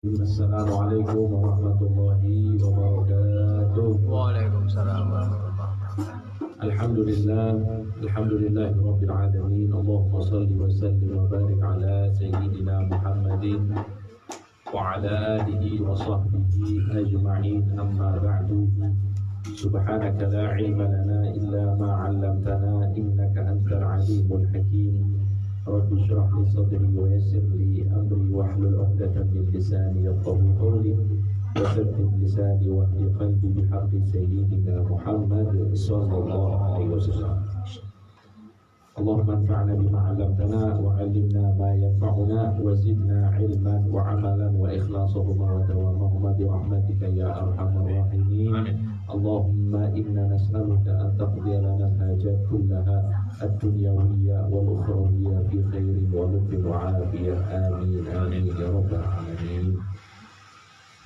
Assalamualaikum warahmatullahi wabarakatuh. Waalaikumsalam warahmatullahi wabarakatuh. Alhamdulillahi rabbil alamin. Allahumma salli wa sallim wa barik ala sayyidina Muhammadin wa ala alihi wa sahbihi ajma'in. Amma ba'du. Subhanaka la ilma lana illa ma 'allamtana innaka antal alimul hakim. Rabbi shrah li sadri wa yassir li amri wahlul 'uqdatam min lisani yafqahu qawli wa thabbit lisani wa hdi qalbi bihaqqi sayyidina Muhammad sallallahu alaihi wasallam. Allahumma anfa'na bima 'allamtana wa 'allimna ma yanfa'una wa zidna 'ilman wa 'amalan wa ikhlasan wa dawama bi rahmatika ya arhamar rahimin. Amin. Allahumma inna nas'aluka an taqdiya lana al-hajat kullaha ad-dunyawiyya wal ukhrawiyya fi khairin wa lutfin wa 'afiyah. Amin amin ya rabbal alamin.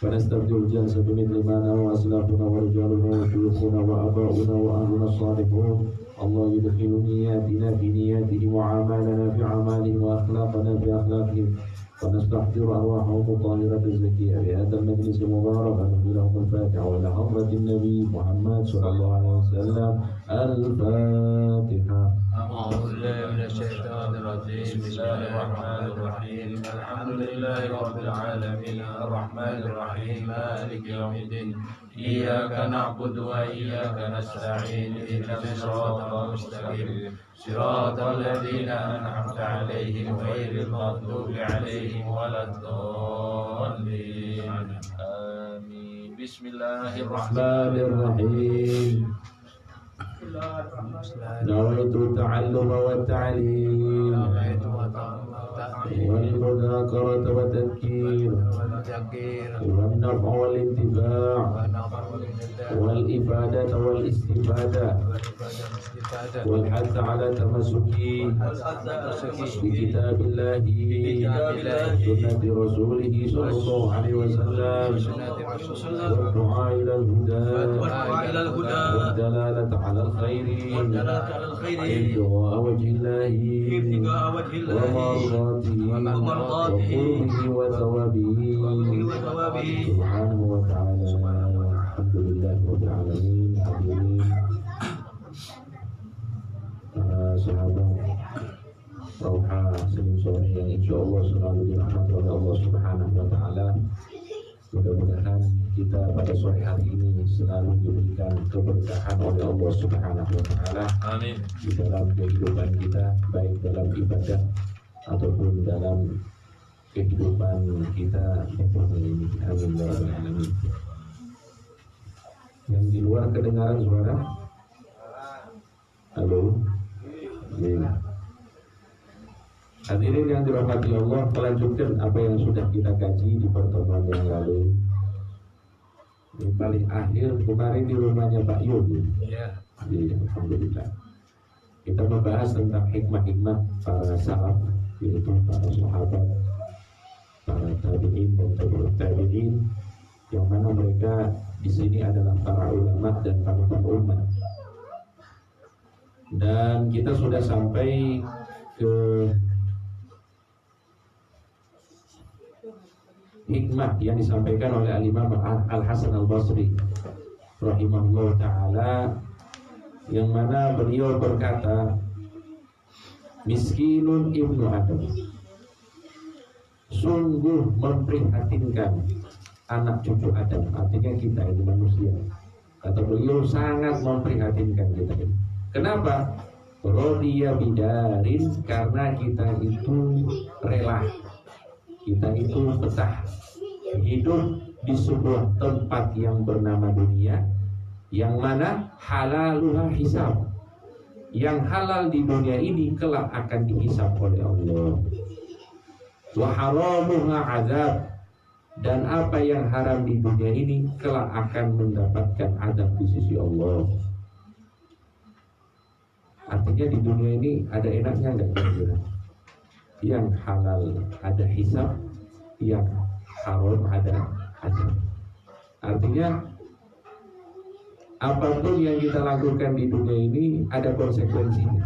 فنستبدل الجنس بمثل ما نوى أسلافنا ورجالنا وشيوخنا وآباؤنا وأهلنا الصالحون. الله يدخل نياتنا في نياتهم وأعمالنا في أعمالهم وأخلاقنا في أخلاقهم. ونستحضر أرواحهم الطاهرة الزكية بهذا المجلس المبارك ونهدي لهم الفاتحة وإلى حضرة النبي محمد صلى الله عليه وسلم. الفاتحة. أعوذ بالله من الشيطان الرجيم. بسم الله الرحمن الرحيم. الحمد لله رب العالمين الرحمن الرحيم مالك يوم الدين. إياك نعبد وإياك نستعين اهدنا الصراط المستقيم صراط الذين أنعمت عليهم غير المغضوب عليهم ولا الضالين. آمين. بسم الله الرحمن الرحيم. نويت التعلم والتعليم والمذاكرة والتذكير والنفع والانتفاع والإفادة والاستفادة والحث على تمسك بكتاب الله سنة رسوله صلى الله عليه وسلم والدعاء إلى الهدى والدلالة على الخير ابتغاء وجه الله ومرضاته وقربه وثوابه سبحانه وتعالى. الحمد لله رب العالمين. Hadirin para sahabat Rauha Senin sore yang insya Allah selalu dirahmati oleh Allah Subhanahu wa Ta'ala. Mudah-mudahan kita pada sore hari ini selalu diberikan keberkahan oleh Allah Subhanahu wa Ta'ala. Amin. Di dalam kehidupan kita, baik dalam ibadah ataupun dalam kehidupan kita di dunia ini. Amin ya rabbal alamin. Yang di luar kedengaran suara? Halo. Ya. Hadirin yang dirahmati Allah, melanjutkan apa yang sudah kita kaji di pertemuan yang lalu. Ini paling akhir kemarin di rumahnya Pak Yul. Ya. Alhamdulillah. Kita membahas tentang hikmah-hikmah para salaf, yaitu para sahabat, para tabi'in dan tabi'ut tabi'in, yang mana mereka di sini adalah para ulama dan panutan umat. Dan kita sudah sampai ke hikmah yang disampaikan oleh Al-Imam Al-Hasan Al-Basri rahimahullah ta'ala, yang mana beliau berkata, miskinun ibnu Adam, sungguh memprihatinkan anak cucu Adam, artinya kita ini manusia. Kata beliau, sangat memprihatinkan kita ini. Kenapa? Rodiya bidarin, karena kita itu rela, kita itu betah hidup di sebuah tempat yang bernama dunia, yang mana halaluha hisab, yang halal di dunia ini kelak akan dihisab oleh Allah. Wa haramuha azab, dan apa yang haram di dunia ini kelak akan mendapatkan azab di sisi Allah. Artinya di dunia ini ada enaknya enggak kira-kira? Yang halal ada hisab, yang haram ada azab. Artinya apapun yang kita lakukan di dunia ini ada konsekuensinya.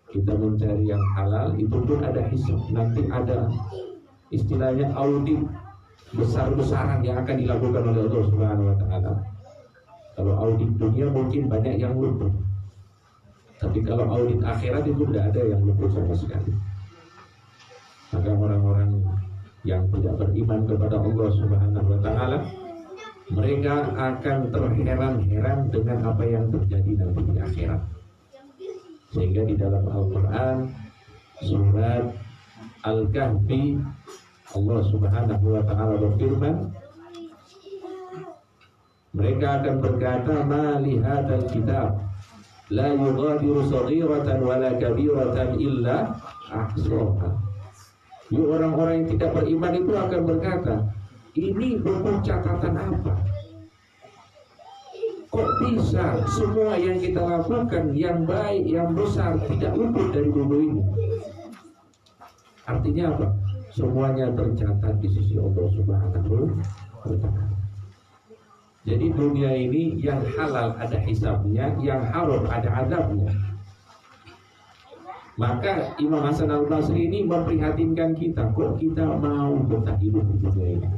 Kita mencari yang halal itu pun ada hisab, nanti ada istilahnya audit besar-besaran yang akan dilakukan oleh Allah Subhanahu wa taala. Kalau audit dunia mungkin banyak yang luput, tapi kalau audit akhirat itu tidak ada yang luput sama sekali. Maka orang-orang yang tidak beriman kepada Allah Subhanahu wa taala, mereka akan terheran-heran dengan apa yang terjadi nanti di akhirat. Sehingga di dalam Al-Quran surat Al-Kahfi, Allah Subhanahu wa taala berfirman, mereka akan berkata, ma li hadzal kitab la yughadiru saghiratan wala kabiratan illa ahsaha. Orang-orang yang tidak beriman itu akan berkata, ini buku catatan apa? Kok bisa semua yang kita lakukan, yang baik, yang besar, tidak luput dari buku ini? Artinya apa? Semuanya tercatat di sisi Allah Subhanahu wa taala. Jadi dunia ini yang halal ada hisabnya, yang haram ada azabnya. Maka Imam Hasan Al-Basri ini memprihatinkan kita, kok kita mau betah hidup di dunia ini?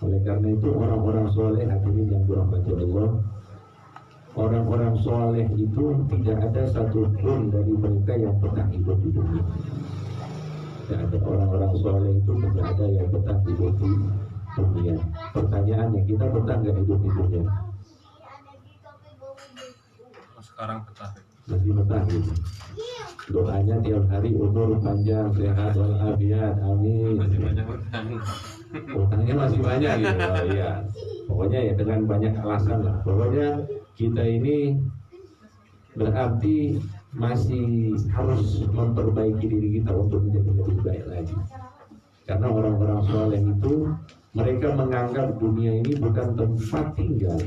Oleh karena itu orang-orang soleh, hadirin yang dirahmati Allah, orang-orang soleh itu tidak ada satupun dari mereka yang betah hidup di dunia. Tidak ada orang-orang soleh itu tidak ada yang betah hidup di dunia. Pertanyaannya, kita betah nggak hidup di dunia? Sekarang betah. Masih betah gitu. Doanya tiap hari umur panjang, sehat walafiat, amin. Masih banyak utang. Utangnya masih banyak gitu. Oh, iya. Pokoknya ya dengan banyak alasan lah. Pokoknya kita ini berarti masih harus memperbaiki diri kita untuk menjadi lebih baik lagi. Karena orang-orang soleh itu mereka menganggap dunia ini bukan tempat tinggal,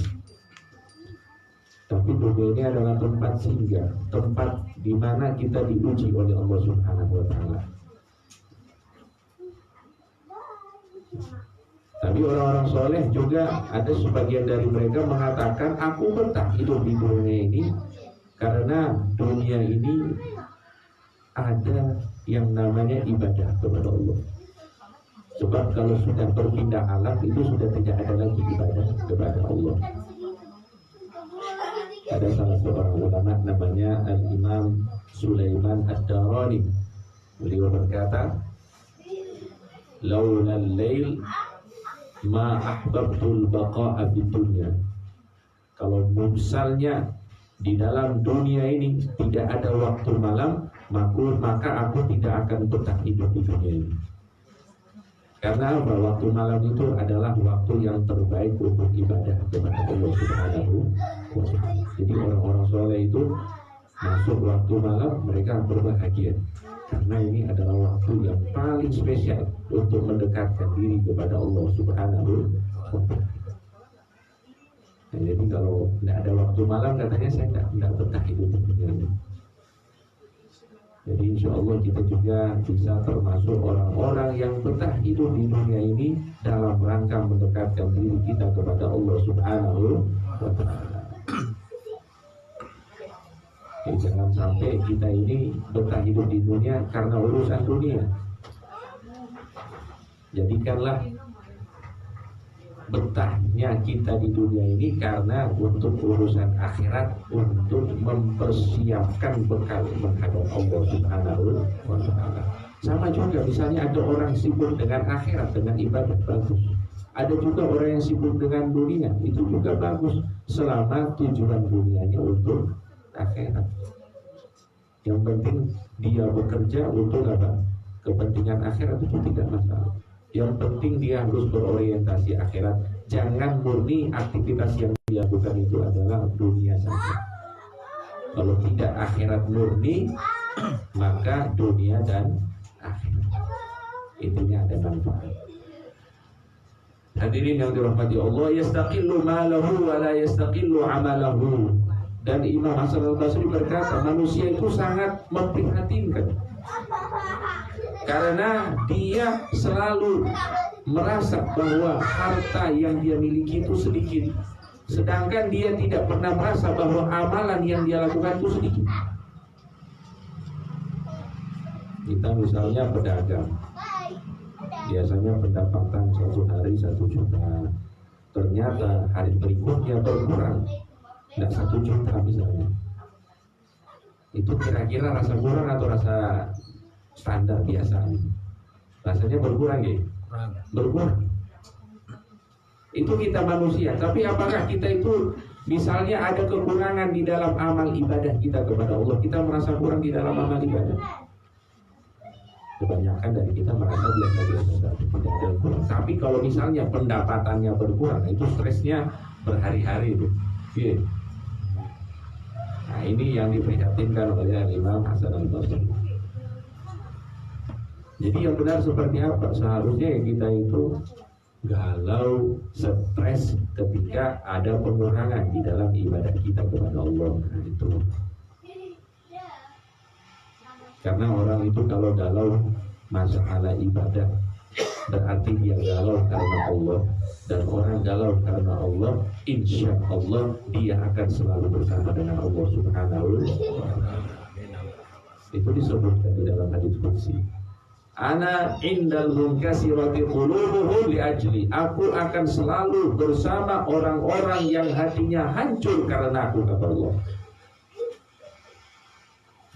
tapi dunia ini adalah tempat singgah, tempat di mana kita diuji oleh Allah Subhanahu wa taala. Tapi orang-orang soleh juga ada sebagian dari mereka mengatakan, aku betah hidup di dunia ini karena dunia ini ada yang namanya ibadah kepada Allah. Sebab kalau sudah berpindah alam itu sudah tidak ada lagi ibadah kepada Allah. Ada salah seorang ulama namanya Al-Imam Sulaiman Ad-Darani. Beliau berkata, laulal lail ma ahbabtul baqa'a fid dunya. Kalau misalnya di dalam dunia ini tidak ada waktu malam, maka aku tidak akan betah hidup di dunia ini. Karena apa? Waktu malam itu adalah waktu yang terbaik untuk ibadah kepada Allah Subhanahu wa taala. Jadi orang-orang soleh itu masuk waktu malam mereka berbahagia, karena ini adalah waktu yang paling spesial untuk mendekatkan diri kepada Allah Subhanahu wa taala. Nah, jadi kalau tidak ada waktu malam, katanya saya tidak betah hidup di dunia ini. Jadi insya Allah kita juga bisa termasuk orang-orang yang betah hidup di dunia ini dalam rangka mendekatkan diri kita kepada Allah Subhanahu wa taala. Jangan sampai kita ini betah hidup di dunia karena urusan dunia. Jadikanlah betahnya kita di dunia ini karena untuk urusan akhirat, untuk mempersiapkan bekal menghadap Allah Subhanahu wa taala. Sama juga misalnya ada orang sibuk dengan akhirat, dengan ibadah, bagus. Ada juga orang yang sibuk dengan dunia, itu juga bagus selama tujuan dunianya untuk akhirat. Yang penting dia bekerja untuk apa? Kepentingan akhirat, itu tidak masalah. Yang penting dia harus berorientasi akhirat. Jangan murni aktivitas yang dia lakukan itu adalah dunia saja. Kalau tidak akhirat murni, maka dunia dan akhirat intinya ada manfaat. Hadirin yang dirahmati Allah, yastaqillu malahu wa la yastaqillu amalahu. Dan Imam Hasan Al-Basri berkata, manusia itu sangat memprihatinkan karena dia selalu merasa bahwa harta yang dia miliki itu sedikit, sedangkan dia tidak pernah merasa bahwa amalan yang dia lakukan itu sedikit. Kita misalnya pedagang, biasanya pendapatan satu hari 1 juta, ternyata hari berikutnya berkurang, tidak 1 juta misalnya. Itu kira-kira rasa kurang atau rasa standar biasa? Rasanya berkurang ya? Berkurang. Itu kita manusia, tapi apakah kita itu misalnya ada kekurangan di dalam amal ibadah kita kepada Allah, kita merasa kurang di dalam amal ibadah? Kebanyakan dari kita merasa biasa-biasa saja, tidak ada kurang. Tapi kalau misalnya pendapatannya berkurang, itu stresnya berhari-hari itu. Yeah. Nah, ini yang diprihatinkan oleh Imam Hasan al-Basri. Jadi yang benar seperti apa? Seharusnya kita itu galau, stres ketika ada pengurangan di dalam ibadah kita kepada Allah. Nah, itu. Karena orang itu kalau galau masalah ibadah, berarti dia galau karena Allah. Dan orang galau karena Allah, insya Allah dia akan selalu bersama dengan Allah Subhanahu wa ta'ala. Itu disebutkan di dalam hadis qudsi. Ana indal munkasirati qulubuhum li ajli. Aku akan selalu bersama orang-orang yang hatinya hancur karena aku, kata Allah.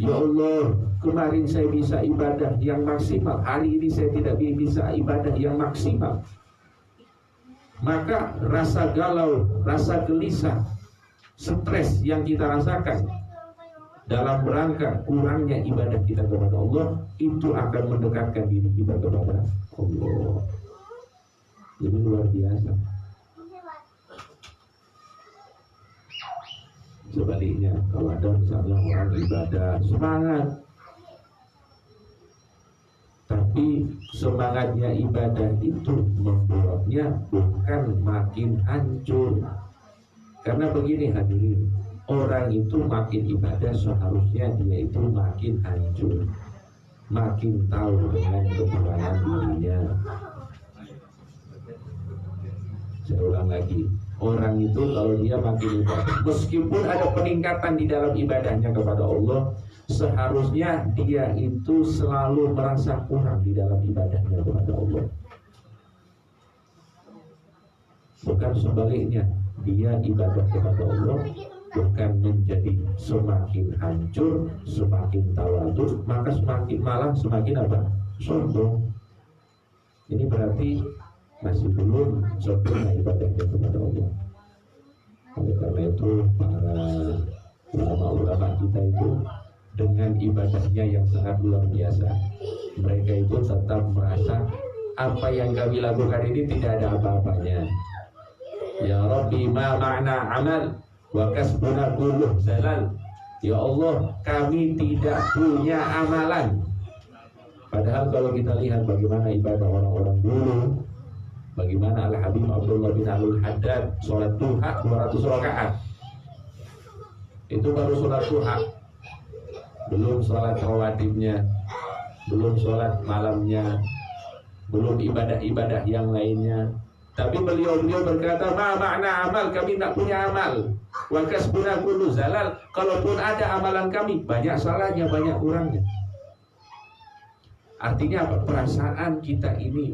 Ya Allah, kemarin saya bisa ibadah yang maksimal, hari ini saya tidak bisa ibadah yang maksimal. Maka rasa galau, rasa gelisah, stres yang kita rasakan dalam rangka kurangnya ibadah kita kepada Allah, itu akan mendekatkan diri kita kepada Allah. Ini luar biasa. Sebaliknya, kalau ada misalnya orang ibadah semangat, tapi semangatnya ibadah itu membuatnya bukan makin hancur. Karena begini hadirin, orang itu makin ibadah seharusnya dia itu makin hancur, makin tahu dengan kekurangan dirinya. Saya ulang lagi, orang itu kalau dia makin ibadah, meskipun ada peningkatan di dalam ibadahnya kepada Allah, seharusnya dia itu selalu merasa kurang di dalam ibadahnya kepada Allah. Bukan sebaliknya, dia ibadah kepada Allah bukan menjadi semakin hancur, semakin tawadhu, maka semakin apa? Sombong. Ini berarti masih belum sempurna ibadahnya kepada Allah. Oleh karena itu para ulama-ulama kita itu dengan ibadahnya yang sangat luar biasa, mereka itu tetap merasa apa yang kami lakukan ini tidak ada apa-apanya. Ya Rabbi ma ma'na amal wa kasbuna kulluh zalal. Ya Allah, kami tidak punya amalan. Padahal kalau kita lihat bagaimana ibadah orang-orang dulu, bagaimana Al-Habib Abdullah bin Al-Haddad sholat duha 200 rakaat. Itu baru sholat duha, belum sholat rawatibnya, belum sholat malamnya, belum ibadah-ibadah yang lainnya. Tapi beliau berkata, ma makna amal, kami tidak punya amal. Wa kasbuna kullu zalal, kalaupun ada amalan kami, banyak salahnya, banyak kurangnya. Artinya apa? Perasaan kita ini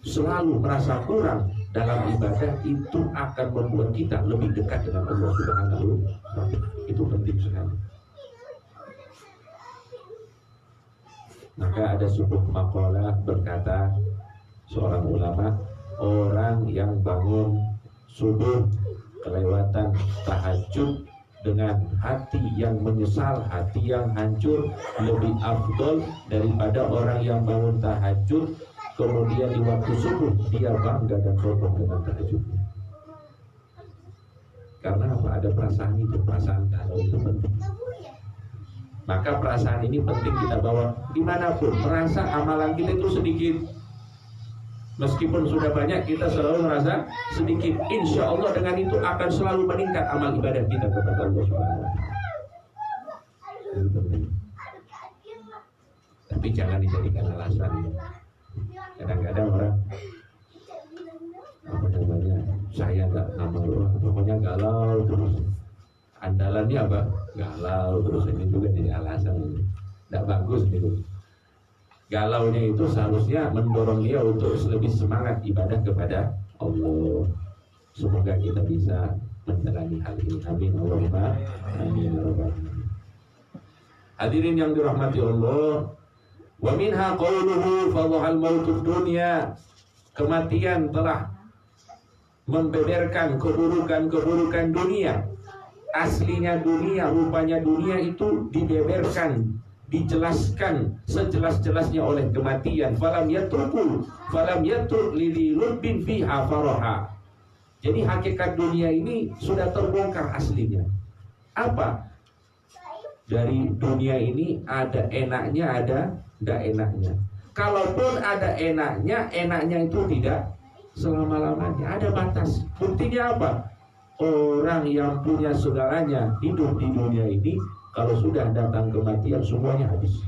selalu merasa kurang dalam ibadah, itu akan membuat kita lebih dekat dengan Allah Subhanahu wa ta'ala. Itu penting sekali. Maka ada sebuah makalah berkata seorang ulama, orang yang bangun subuh kelewatan tahajud dengan hati yang menyesal, hati yang hancur, lebih afdol daripada orang yang bangun tahajud kemudian di waktu subuh dia bangga dan sombong dengan tahajudnya. Karena apa? Ada perasaan itu, perasaan galau itu penting. Maka perasaan ini penting kita bawa dimanapun. Merasa amalan kita itu sedikit, meskipun sudah banyak, kita selalu merasa sedikit. Insya Allah dengan itu akan selalu meningkat amal ibadah kita kepada Allah Subhanahu wa ta'ala. Tapi jangan dijadikan alasan. Kadang-kadang orang saya nggak amal, pokoknya galau terus. Andalannya apa? Galau terus, ini juga jadi alasan. Tidak bagus gitu. Galaunya itu seharusnya mendorong dia untuk lebih semangat ibadah kepada Allah. Semoga kita bisa menjalani hal ini. Amin Allahumma amin ya rabbal alamin. Hadirin yang dirahmati Allah, wa minha qawluhu fadhahal mautud dunya. Kematian telah membeberkan keburukan-keburukan dunia. Aslinya dunia, rupanya dunia itu dibeberkan, dijelaskan sejelas-jelasnya oleh kematian. Falam yatruk lililubin fiha faraha. Jadi hakikat dunia ini sudah terbongkar aslinya. Apa? Dari dunia ini ada enaknya, ada tidak enaknya. Kalaupun ada enaknya, enaknya itu tidak selama-lamanya. Ada batas. Buktinya apa? Orang yang punya saudaranya hidup di dunia ini, kalau sudah datang kematian semuanya habis.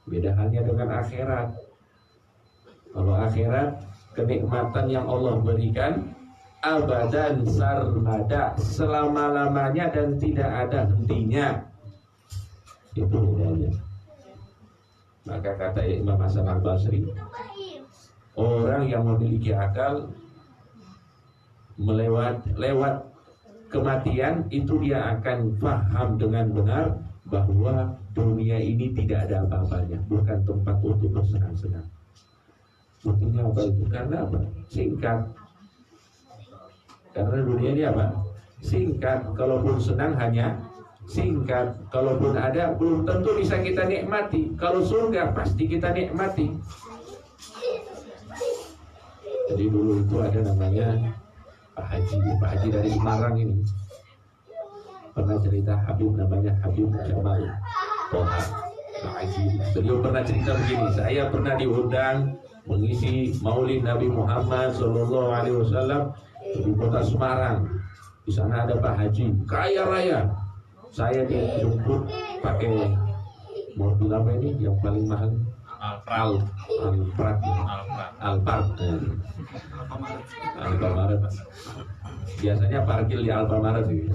Beda halnya dengan akhirat. Kalau akhirat, kenikmatan yang Allah berikan abadan sarmada, selama-lamanya dan tidak ada hentinya. Itu bedanya. Maka kata Imam Hasan Al-Basri, orang yang memiliki akal lewat kematian itu dia akan paham dengan benar bahwa dunia ini tidak ada apa-apanya, bukan tempat untuk bersenang-senang. Buktinya apa itu? Karena apa? Singkat. Karena dunia ini apa? Singkat. Kalaupun senang hanya singkat. Kalaupun ada belum tentu bisa kita nikmati. Kalau surga pasti kita nikmati. Jadi dulu itu ada namanya Pak Haji dari Semarang ini. Pernah cerita Habib, namanya Habib Jamal Toha Pak Haji. Beliau pernah cerita begini, saya pernah diundang mengisi Maulid Nabi Muhammad SAW di kota Semarang. Di sana ada Pak Haji, kaya raya. Saya dijemput pakai mobil apa ini yang paling mahal? Alfamaret. Biasanya parkir di Alfamaret sih.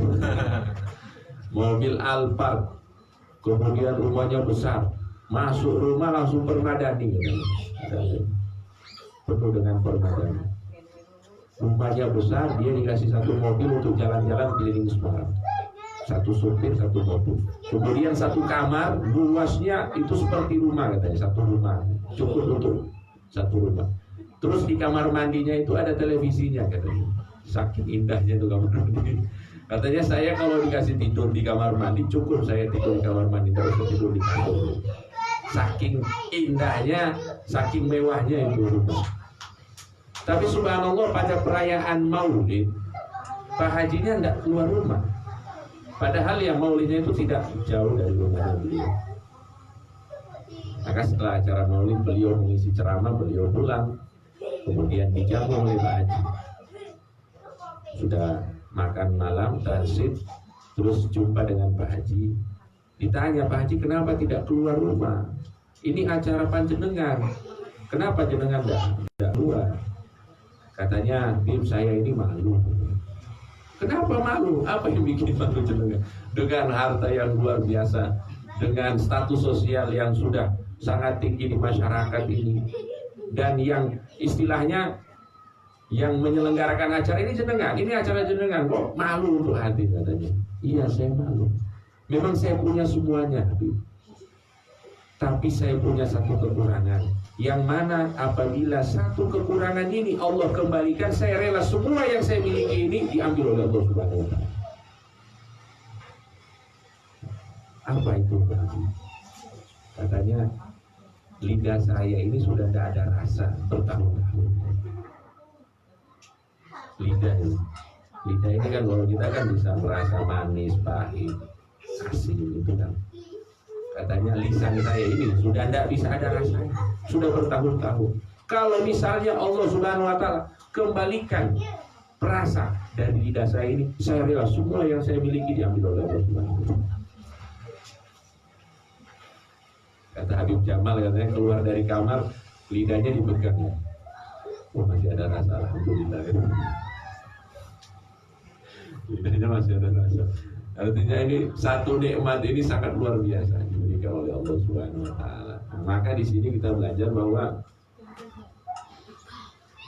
Mobil Alphard. Kemudian rumahnya besar. Masuk rumah langsung permadani. Penuh dengan permadani. Rumahnya besar, dia dikasih satu mobil untuk jalan-jalan keliling Semarang. Satu supir, satu mobil. Kemudian satu kamar, luasnya itu seperti rumah katanya, satu rumah. Cukup untuk satu rumah. Terus di kamar mandinya itu ada televisinya katanya. Saking indahnya itu kamar mandi. Katanya saya kalau dikasih tidur di kamar mandi, cukup saya tidur di kamar mandi, terus tidur di kasur. Saking indahnya, saking mewahnya itu rumah. Tapi subhanallah pada perayaan Maulid, Pak Hajinya tidak keluar rumah. Padahal yang maulidnya itu tidak jauh dari rumahnya beliau. Maka setelah acara maulid beliau mengisi ceramah, beliau pulang. Kemudian dijamu oleh Pak Haji. Sudah makan malam, transit, terus jumpa dengan Pak Haji. Ditanya, Pak Haji kenapa tidak keluar rumah? Ini acara panjenengan. Kenapa jenengan tidak keluar? Katanya, Bim saya ini malu. Kenapa malu? Apa yang bikin malu jenengan? Dengan harta yang luar biasa, dengan status sosial yang sudah sangat tinggi di masyarakat ini, dan yang istilahnya yang menyelenggarakan acara ini jenengan, ini acara jenengan, kok malu untuk hati katanya. Iya saya malu. Memang saya punya semuanya, Habib. Tapi saya punya satu kekurangan, yang mana apabila satu kekurangan ini Allah kembalikan, saya rela semua yang saya miliki ini diambil oleh Allah Subhanahu wa Ta'ala. Apa itu berarti? Katanya lidah saya ini sudah tidak ada rasa bertahun-tahun. Lidah ini kan kalau kita kan bisa merasa manis, pahit, asin itu kan. Katanya lisan saya ini sudah tidak bisa ada rasanya, sudah bertahun-tahun. Kalau misalnya Allah Subhanahu wa Ta'ala kembalikan perasa dari lidah saya ini, saya rela semua yang saya miliki diambil oleh Allah Subhanahu wa Ta'ala. Kata Habib Jamal, katanya keluar dari kamar, lidahnya dipegang. Oh masih ada rasa, alhamdulillah. Lidahnya masih ada rasa. Artinya ini satu nikmat ini sangat luar biasa diberikan oleh Allah Subhanahu wa Ta'ala. Maka di sini kita belajar bahwa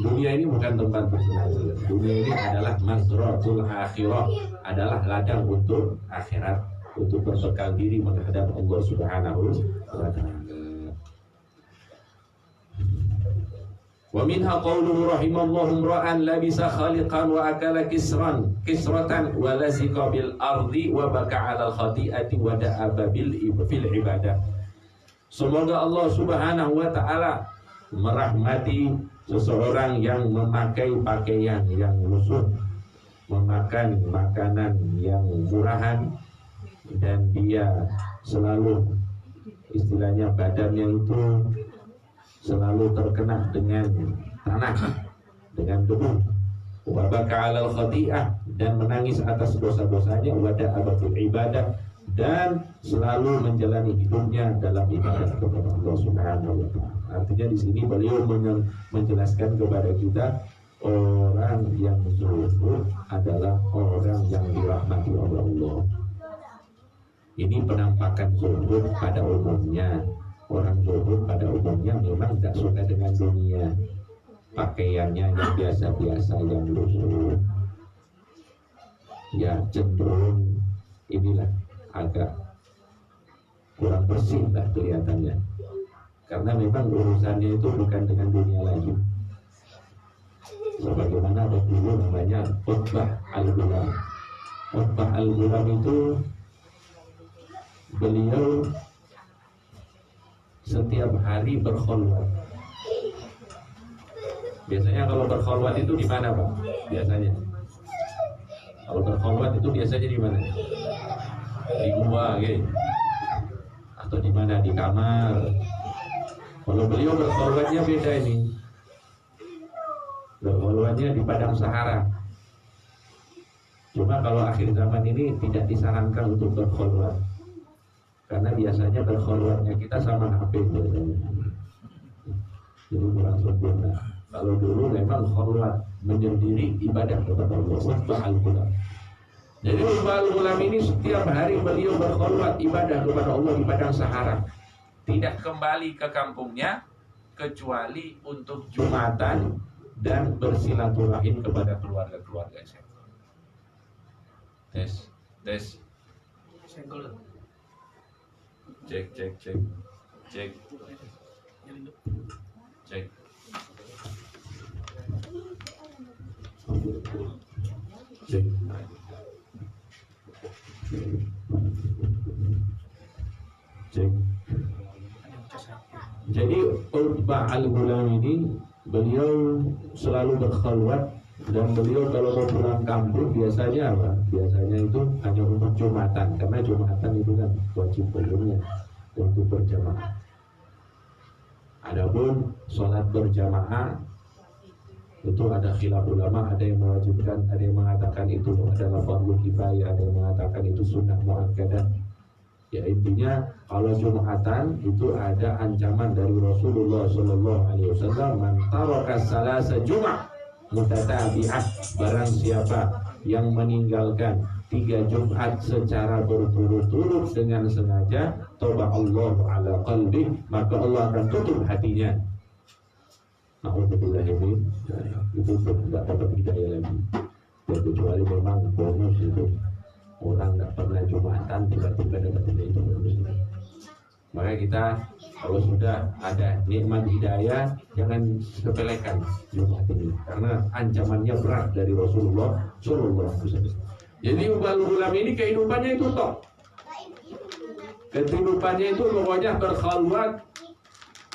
dunia ini bukan tempat bersenang-senang. Dunia ini adalah mazratul akhirah, adalah ladang untuk akhirat, untuk berbekal diri menghadap Allah Subhanahu wa ta'ala. Wa minha qawluhu rahimallahu imra'an labisa khaliqan wa akala kisratan wa lazika bil ardi wa baka 'ala khati'ati wa da'aba fil ibadah. Semoga Allah Subhanahu wa ta'ala merahmati seseorang yang memakai pakaian yang lusuh, memakan makanan yang murahan, dan dia selalu, istilahnya badannya itu selalu terkena dengan tanah, dengan debu, wa baka 'alal khati'ah, dan menangis atas dosa-dosanya, wa da'aba fil ibadah, dan selalu menjalani hidupnya dalam ibadah kepada Allah Subhanahu wa ta'ala. Artinya di sini beliau menjelaskan kepada kita orang yang zuhud adalah orang yang dirahmati oleh Allah. Ini penampakan zuhud pada umumnya. Orang zuhud pada umumnya memang tidak suka dengan dunia, pakaiannya yang biasa-biasa, yang lusuh, ya cenderung inilah agak kurang bersih lah kelihatannya, karena memang urusannya itu bukan dengan dunia lagi. Sebagaimana ada dulu namanya Utbah al-Ghulam. Utbah al-Ghulam itu beliau setiap hari berkhulwat. Biasanya kalau berkhulwat itu di mana, Pak? Biasanya kalau berkhulwat itu biasanya di mana? Di gua, gitu. Atau di mana? Di kamar. Kalau beliau berkhulwatnya beda ini. Berkhulwatnya di padang Sahara. Cuma kalau akhir zaman ini tidak disarankan untuk berkhulwat, karena biasanya berkhulwatnya kita sama HP biasanya. Jadi kurang sempurna. Kalau dulu memang khulwat menyendiri ibadah kepada Allah. Utbah al-Ghulam. Jadi Utbah al-Ghulam ini setiap hari beliau berkhulwat ibadah kepada Allah di padang Sahara. Tidak kembali ke kampungnya kecuali untuk Jumatan dan bersilaturahim kepada keluarga-keluarga saya. Tes. Cek. Jadi Utbah al-Ghulam ini beliau selalu berkhulwat, dan beliau kalau mau pulang kampung biasanya apa? Biasanya itu hanya untuk Jumatan, karena Jumatan itu kan wajib hukumnya untuk berjamaah. Adapun sholat berjamaah itu ada khilaf ulama, ada yang mewajibkan, ada yang mengatakan itu adalah fardhu kifayah, ada yang mengatakan itu sunnah muakkadah. Ya intinya kalau Jumatan itu ada ancaman dari Rasulullah SAW, man taraka salasa jum'ah mutatabi'ah, barang siapa yang meninggalkan 3 Jumat secara berturut-turut dengan sengaja, tauba Allah ala qalbi, maka Allah akan tutup hatinya. Alhamdulillah, itu tidak dapat hidayah lagi. Ya, kecuali memang bonus itu, orang tidak pernah Jumatan tiba-tiba dapat hidayah, itu bonus. Maka kita kalau sudah ada nikmat hidayah, jangan sepelekan Jumat ini, karena ancamannya berat dari Rasulullah SAW. Jadi Utbah al-Ghulam ini kehidupannya itu toh, kehidupannya itu pokoknya berkhulwat,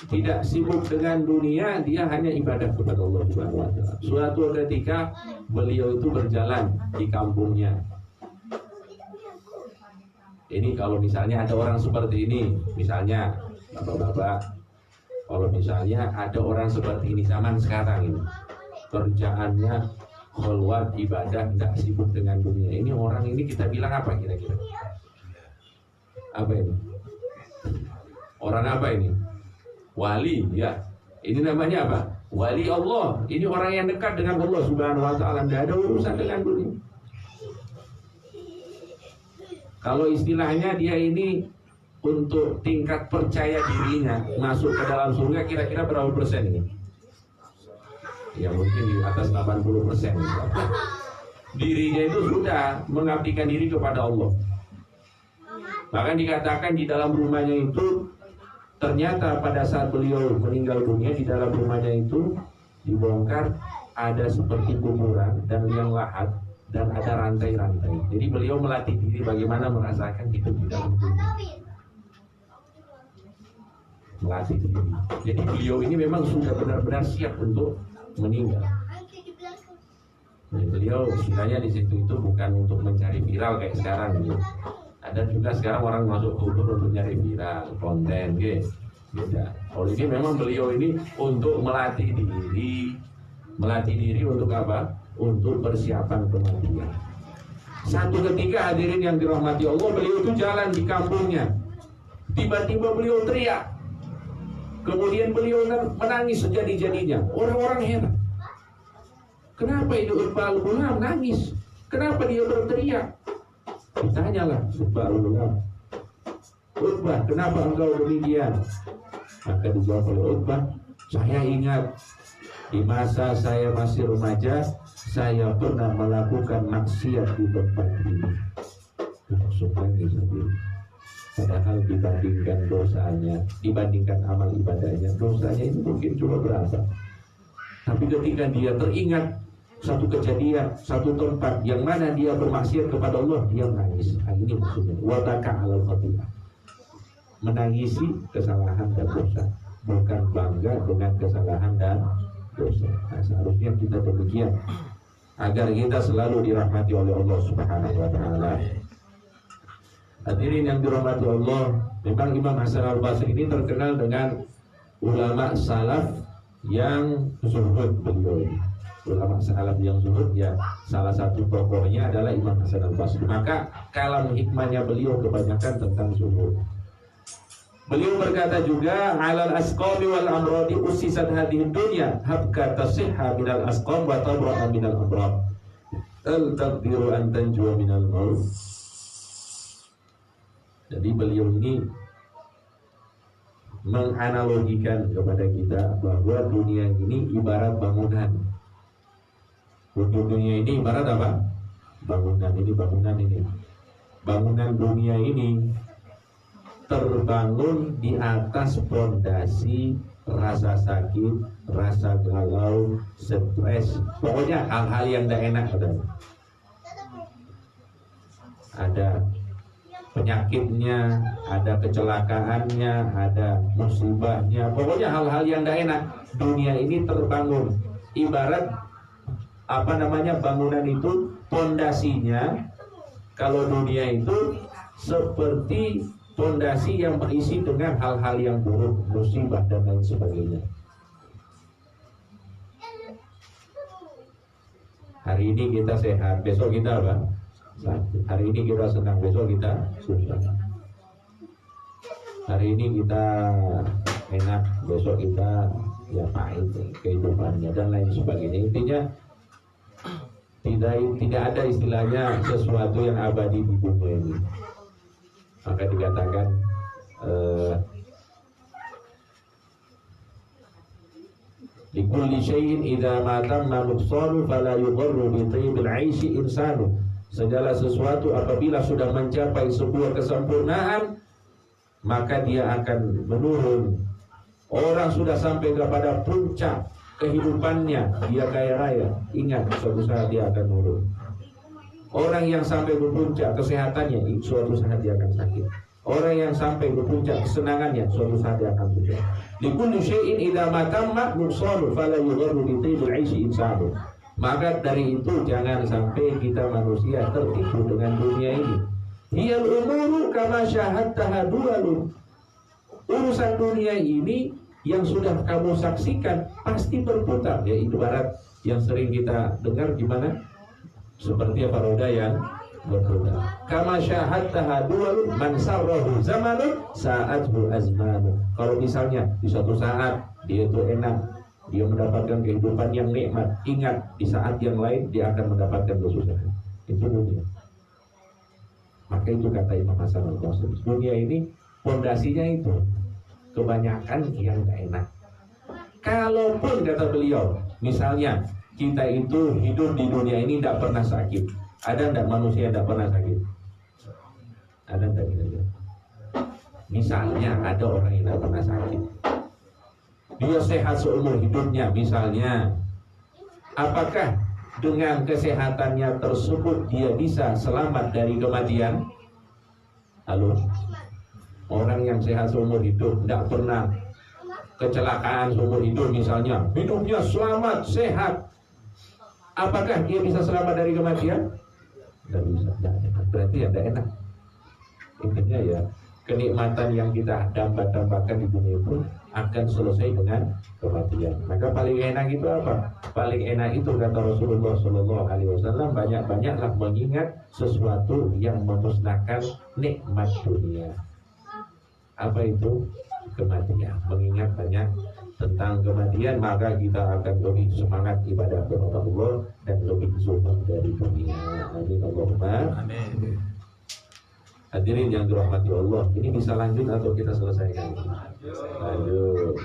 tidak sibuk dengan dunia, dia hanya ibadah kepada Allah Subhanahu wa ta'ala. Suatu ketika beliau itu berjalan di kampungnya. Ini kalau misalnya ada orang seperti ini, misalnya bapak-bapak, kalau misalnya ada orang seperti ini zaman sekarang ini, kerjaannya khulwat ibadah, tidak sibuk dengan dunia, ini orang ini kita bilang apa kira-kira? Apa ini? Orang apa ini? Wali, ya. Ini namanya apa? Wali Allah. Ini orang yang dekat dengan Allah Subhanahu wa ta'ala, tidak ada urusan dengan dunia. Kalau istilahnya dia ini untuk tingkat percaya dirinya masuk ke dalam surga kira-kira berapa persen ini? Ya mungkin di atas 80%. Dirinya itu sudah mengabdikan diri kepada Allah. Bahkan dikatakan di dalam rumahnya itu, ternyata pada saat beliau meninggal dunia, di dalam rumahnya itu dibongkar ada seperti kuburan dan liang lahat dan ada rantai-rantai. Jadi beliau melatih diri bagaimana merasakan hidup di dalam dunia. Melatih diri. Jadi beliau ini memang sudah benar-benar siap untuk meninggal. Jadi beliau istilahnya di situ itu bukan untuk mencari viral kayak sekarang gitu. Ada juga sekarang orang masuk kubur untuk nyari viral, konten gitu. Beda. Kalau ini memang beliau ini untuk melatih diri untuk apa? Untuk persiapan kematian. Satu ketika hadirin yang dirahmati Allah, beliau itu jalan di kampungnya. Tiba-tiba beliau teriak. Kemudian beliau menangis sejadi-jadinya. Orang-orang heran. Kenapa ini Utbah al-Ghulam nangis? Kenapa dia berteriak? Ditanyalah Utbah al-Ghulam, Utbah, kenapa engkau demikian? Maka dijawab oleh Utbah, saya ingat di masa saya masih remaja, saya pernah melakukan maksiat di tempat ini. Langsung nangis sendiri. Padahal dibandingkan dosanya, dibandingkan amal ibadahnya, dosanya itu mungkin cuma berapa. Tapi ketika dia teringat satu kejadian, satu tempat yang mana dia bermaksiat kepada Allah, dia menangis. Nah, ini maksudnya wadaka alal khati'ah, menangisi kesalahan dan dosa, bukan bangga dengan kesalahan dan dosa. Nah, seharusnya kita demikian agar kita selalu dirahmati oleh Allah Subhanahu wa taala. Hadirin yang dirahmati Allah, memang Imam Hasan al-Basri ini terkenal dengan ulama salaf yang zuhud beliau ini. Ulama salaf yang zuhud, ya salah satu tokohnya adalah Imam Hasan al-Basri. Maka kalam hikmahnya beliau kebanyakan tentang zuhud. Beliau berkata juga, alal asqami wal amradi usisat hadhihi dunya habka tasihha minal asqam wa tabra'a minal amrad. Al taqdiru an tanjua minal maut. Jadi beliau ini menganalogikan kepada kita bahwa dunia ini ibarat bangunan. Dunia ini ibarat apa? Bangunan ini. Bangunan dunia ini terbangun di atas fondasi rasa sakit, rasa galau, stres, pokoknya hal-hal yang tidak enak ada penyakitnya, ada kecelakaannya, ada musibahnya, pokoknya hal-hal yang tidak enak. Dunia ini terbangun ibarat bangunan itu fondasinya. Kalau dunia itu seperti fondasi yang berisi dengan hal-hal yang buruk, musibah dan lain sebagainya. Hari ini kita sehat, besok kita apa? Hari ini kita senang, besok kita susah. Hari ini kita enak, besok kita ya pahit kehidupannya dan lain sebagainya. Intinya tidak ada istilahnya sesuatu yang abadi di dunia ini. Maka dikatakan likulli syai'in idza ma tamma nuqsanu fala yugharru bi tayyibil 'aishi insanu. Segala sesuatu apabila sudah mencapai sebuah kesempurnaan, maka dia akan menurun. Orang sudah sampai kepada puncak kehidupannya, dia kaya raya, ingat suatu saat dia akan menurun. Orang yang sampai ke puncak kesehatannya, suatu saat dia akan sakit. Orang yang sampai ke puncak kesenangannya, suatu saat dia akan puncak. Likulli syai'in idza ma tamma nuqsanu fala yugharru bi tayyibil 'aishi insanu. Maka dari itu jangan sampai kita manusia tertipu dengan dunia ini. Hiyal umuru kama syahadtaha dualun. Urusan dunia ini yang sudah kamu saksikan pasti berputar. Ya ibarat yang sering kita dengar gimana? Seperti apa roda yang berputar. Kama syahadtaha dualun man sarrahu zamanun sa'athu azmanu. Kalau misalnya di suatu saat dia itu enak, dia mendapatkan kehidupan yang nikmat, ingat di saat yang lain dia akan mendapatkan kesusahan. Itu dunia. Maka itu kata Imam Hasan al-Basri, dunia ini Pondasinya itu kebanyakan yang nggak enak. Kalaupun kata beliau, misalnya kita itu hidup di dunia ini tidak pernah sakit, ada tidak manusia yang tidak pernah sakit? Ada tidak kira-kira? Misalnya ada orang yang tidak pernah sakit, dia sehat seumur hidupnya misalnya, apakah dengan kesehatannya tersebut dia bisa selamat dari kematian? Halo? Orang yang sehat seumur hidup, tidak pernah kecelakaan seumur hidup misalnya, hidupnya selamat, sehat, apakah dia bisa selamat dari kematian? Tidak bisa, tidak enak. Berarti ya tidak enak. Intinya ya, kenikmatan yang kita dambakan di dunia pun akan selesai dengan kematian. Maka paling enak itu apa? Paling enak itu kata Rasulullah SAW, banyak-banyaklah mengingat sesuatu yang memusnahkan nikmat dunia. Apa itu? Kematian. Mengingat banyak tentang kematian, maka kita akan lebih semangat ibadah kepada Allah dan lebih zuhud dari dunia. Amin Allahumma amin. Hadirin yang dirahmati Allah, ini bisa lanjut atau kita selesaikan? Lanjut.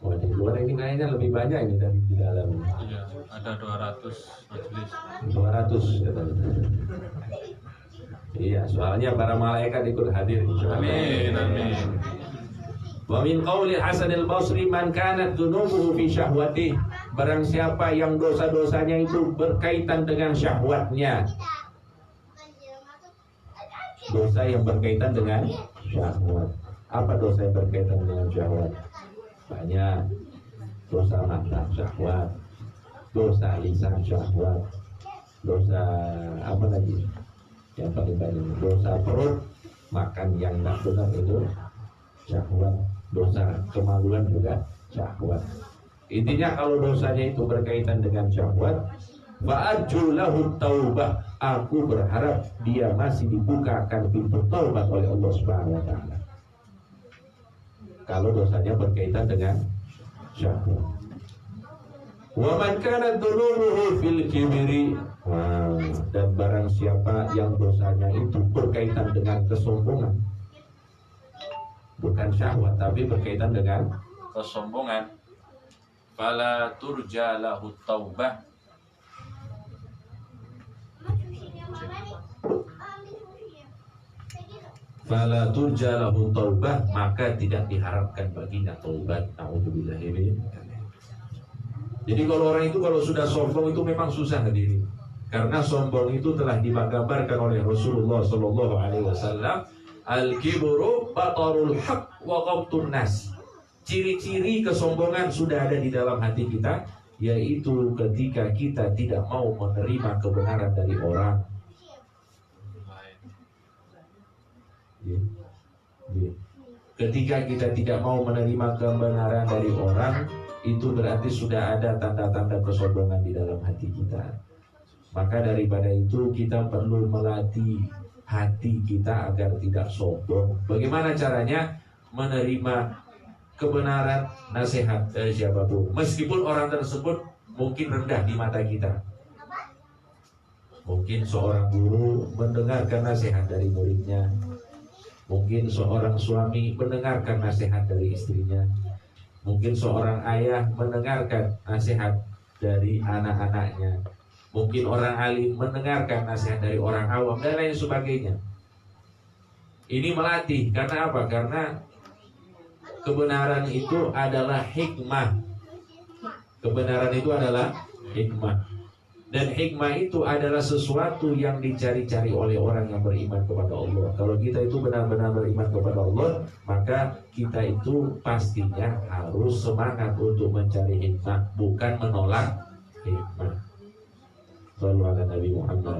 Wah, di luar ini kayaknya lebih banyak ini dari di dalam. Iya, ada 200 majelis. 200 ya. Iya, soalnya para malaikat ikut hadir. Amin, amin. Wa min qauli Hasan al-Basri, man kanat dunubuhu fi syahwati, barang siapa yang dosa-dosanya itu berkaitan dengan syahwatnya. Dosa yang berkaitan dengan syahwat. Apa dosa yang berkaitan dengan syahwat? Banyak. Dosa mata syahwat, dosa lisan syahwat, dosa apa lagi? Yang paling banyak dosa perut, makan yang tak benar itu syahwat. Dosa kemaluan juga syahwat. Intinya kalau dosanya itu berkaitan dengan syahwat, fa'arju lahu taubah, aku berharap dia masih dibukakan pintu taubat oleh Allah Subhanahu wa taala. Kalau dosanya berkaitan dengan syahwat. Wa man kana dhunubuhu fil kibri, dan barang siapa yang dosanya itu berkaitan dengan kesombongan, bukan syahwat tapi berkaitan dengan Kesombongan. Fala turja lahu taubah. fala turja lahu taubah, maka tidak diharapkan baginya taubat. Nauzubillahi min. Jadi kalau orang itu kalau sudah sombong itu memang susah hadirin. Karena sombong itu telah digambarkan oleh Rasulullah sallallahu alaihi wasallam, al-kibru batarul haq wa ghamtun nas. Ciri-ciri kesombongan sudah ada di dalam hati kita, yaitu ketika kita tidak mau menerima kebenaran dari orang. Ketika kita tidak mau menerima kebenaran dari orang, itu berarti sudah ada tanda-tanda kesombongan di dalam hati kita. Maka daripada itu kita perlu melatih hati kita agar tidak sombong. Bagaimana caranya? Menerima kebenaran, nasihat dari siapapun, meskipun orang tersebut mungkin rendah di mata kita. Mungkin seorang guru mendengarkan nasihat dari muridnya, mungkin seorang suami mendengarkan nasihat dari istrinya, mungkin seorang ayah mendengarkan nasihat dari anak-anaknya, mungkin orang alim mendengarkan nasihat dari orang awam, dan lain sebagainya. Ini melatih, karena apa? Karena kebenaran itu adalah hikmah. Kebenaran itu adalah hikmah. Dan hikmah itu adalah sesuatu yang dicari-cari oleh orang yang beriman kepada Allah. Kalau kita itu benar-benar beriman kepada Allah, maka kita itu pastinya harus semangat untuk mencari hikmah, bukan menolak hikmah. Sallallahu alaihi Nabi Muhammad.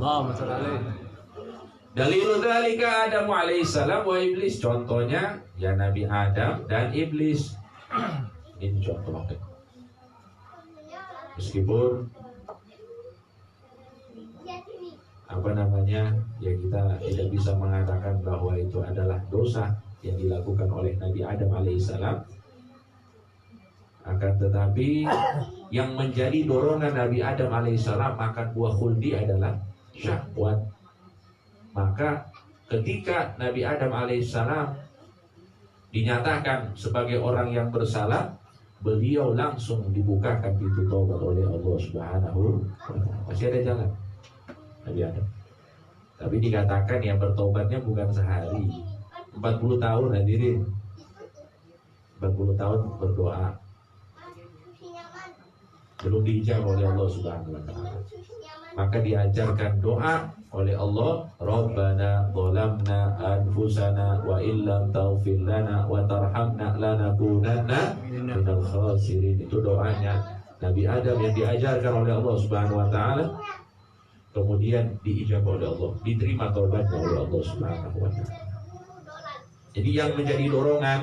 Dalilul dzalika Adam alaihissalam wa iblis. Contohnya ya Nabi Adam dan iblis. Ini contoh. Meskipun ya kita tidak bisa mengatakan bahwa itu adalah dosa yang dilakukan oleh Nabi Adam alaihissalam, akan tetapi yang menjadi dorongan Nabi Adam alaihissalam makan buah khuldi adalah syahwat. Maka ketika Nabi Adam alaihissalam dinyatakan sebagai orang yang bersalah, beliau langsung dibukakan pintu taubat oleh Allah Subhanahu wa Ta'ala. Masih ada jalan Nabi Adam. Tapi dikatakan yang bertobatnya bukan sehari, 40 tahun hadirin. 40 tahun berdoa belum diijabah oleh Allah Subhanahu wa Ta'ala. Maka diajarkan doa oleh Allah, Rabbana zalamna anfusana wa illam taghfir lana wa tarhamna lanakunanna minal khasirin. Itu doanya Nabi Adam yang diajarkan oleh Allah Subhanahu wa Ta'ala. Kemudian diijabah oleh Allah, diterima taubatnya oleh Allah Subhanahu wa Ta'ala. Jadi yang menjadi dorongan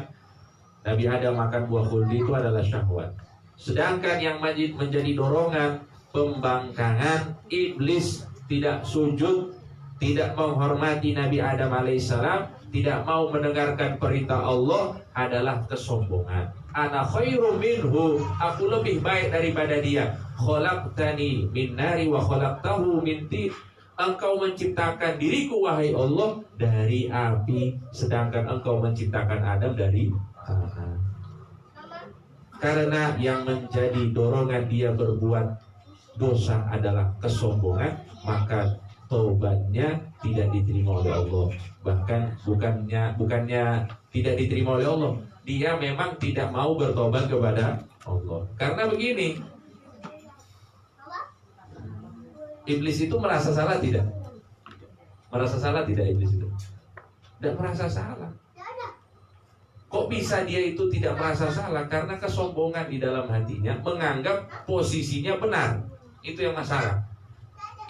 Nabi Adam makan buah khuldi itu adalah syahwat. Sedangkan yang menjadi dorongan pembangkangan, iblis tidak sujud, tidak menghormati Nabi Adam alaihissalam, tidak mau mendengarkan perintah Allah, adalah kesombongan. Ana khairum minhu, aku lebih baik daripada dia. Khalaqtani min nari wa khalaqtahu min tin. Engkau menciptakan diriku wahai Allah dari api, sedangkan engkau menciptakan Adam dari tanah. Karena yang menjadi dorongan dia berbuat dosa adalah kesombongan, maka taubatnya tidak diterima oleh Allah. Bahkan bukannya tidak diterima oleh Allah, dia memang tidak mau bertobat kepada Allah. Karena begini, iblis itu merasa salah tidak? Merasa salah tidak iblis itu? Tidak merasa salah. Kok bisa dia itu tidak merasa salah? Karena kesombongan di dalam hatinya, menganggap posisinya benar. Itu yang masalah.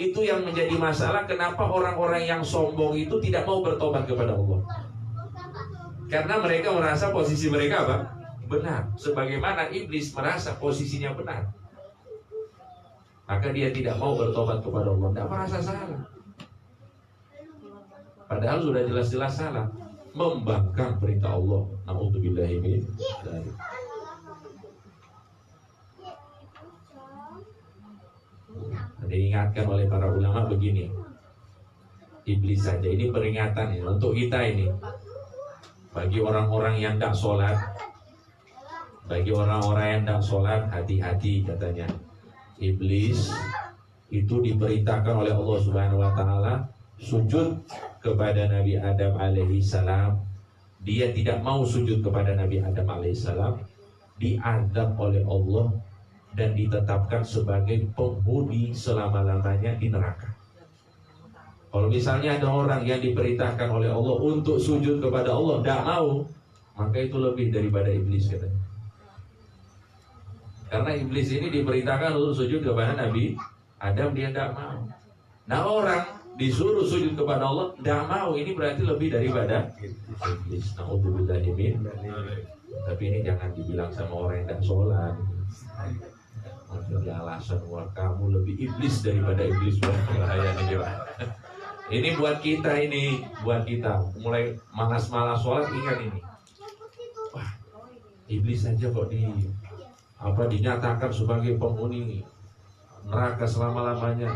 Itu yang menjadi masalah. Kenapa orang-orang yang sombong itu tidak mau bertobat kepada Allah? Karena mereka merasa posisi mereka apa? Benar. Sebagaimana iblis merasa posisinya benar, maka dia tidak mau bertobat kepada Allah. Tidak merasa salah. Padahal sudah jelas-jelas salah, membangkang perintah Allah. Na'udzubillahi min dzalik. Diingatkan oleh para ulama begini, iblis saja ini peringatan ya, untuk kita ini. Bagi orang-orang yang tidak sholat, bagi orang-orang yang tidak sholat, hati-hati katanya. Iblis itu diperintahkan oleh Allah Subhanahu wa Ta'ala sujud kepada Nabi Adam alaihissalam. Dia tidak mau sujud kepada Nabi Adam alaihissalam, diadab oleh Allah dan ditetapkan sebagai penghuni selama-lamanya di neraka. Kalau misalnya ada orang yang diperintahkan oleh Allah untuk sujud kepada Allah, tidak mau, maka itu lebih daripada iblis katanya. Karena iblis ini diperintahkan untuk sujud kepada Nabi Adam, dia tidak mau. Nah, orang disuruh sujud kepada Allah tidak mau, ini berarti lebih daripada iblis. Na'udzubillahi min. Tapi ini jangan dibilang sama orang yang tidak sholat. Ada alasan, wah kamu lebih iblis daripada iblis. Bahaya nih Pak. Ini buat kita, ini buat kita mulai malas-malas sholat, ingat ini. Wah, iblis saja kok dinyatakan sebagai penghuni neraka selama-lamanya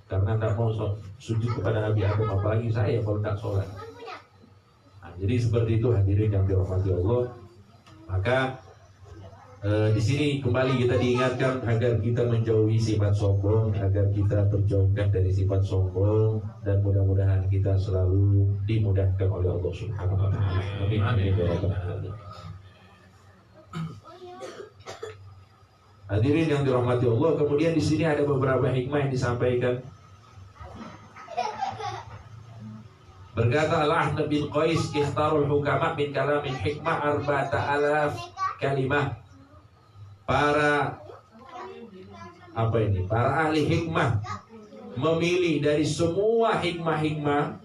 karena tidak mau sujud kepada Nabi Adam, apalagi saya kalau tidak sholat. Nah, jadi seperti itu hadirin yang dirahmati Allah. Maka di sini kembali kita diingatkan agar kita menjauhi sifat sombong, agar kita terjauhkan dari sifat sombong, dan mudah-mudahan kita selalu dimudahkan oleh Allah Subhanahu wa Ta'ala. Amin. Hadirin yang dirahmati Allah, kemudian di sini ada beberapa hikmah yang disampaikan. Berkata Al-Ahna bin Qais, ikhtarul hukama min kalamin hikmah 4,000 kalimah. Para ahli hikmah memilih dari semua hikmah-hikmah,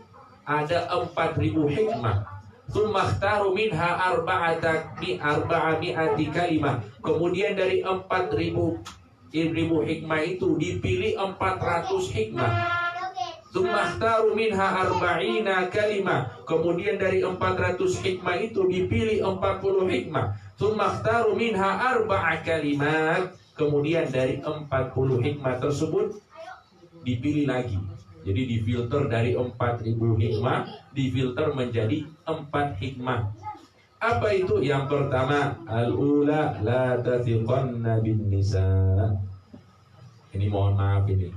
ada 4.000 hikmah. Tsummakhtaru minha 400 kalimah. Kemudian dari 4.000 hikmah itu dipilih 400 hikmah. Tsummakhtaru minha 40 kalimah. Kemudian dari 400 hikmah itu dipilih 40 hikmah. Tsummakhtaru minha 4 kalimat. Kemudian dari 40 hikmah tersebut dipilih lagi. Jadi difilter dari 4.000 hikmah, difilter menjadi 4 hikmah. Apa itu? Yang pertama, al-ula la tathiqanna bin nisa. Ini mohon maaf ini,